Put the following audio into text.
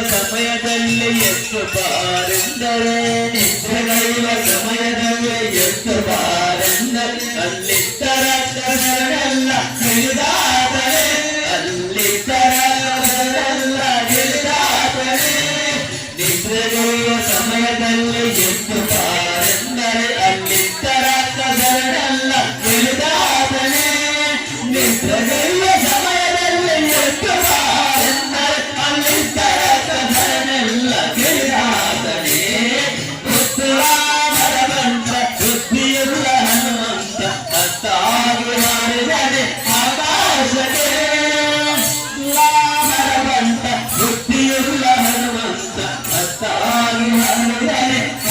ಸಮಯದಲ್ಲಿ ಎಷ್ಟು ಬಾರೆಂದರೆ ನಿತ್ಯಗೈವ ಸಮಯದಲ್ಲಿ ಎಷ್ಟು ಬಾರೆಂದರೆ ಅಲ್ಲಿದ್ದರೆಲ್ಲ ಗೆಲಿದಾದರೆ ಅಲ್ಲಿದ್ದರೆಲ್ಲ ಗೆಲಿದಾದರೆ ನಿತ್ಯಗೈವ ಸಮಯದಲ್ಲಿ ಎಷ್ಟು ಬಾರೆಂದರೆ ಅಲ್ಲಿದ್ದರೆಲ್ಲ ಗೆಲಿದಾದರೆ ನಿತ್ಯಗೈ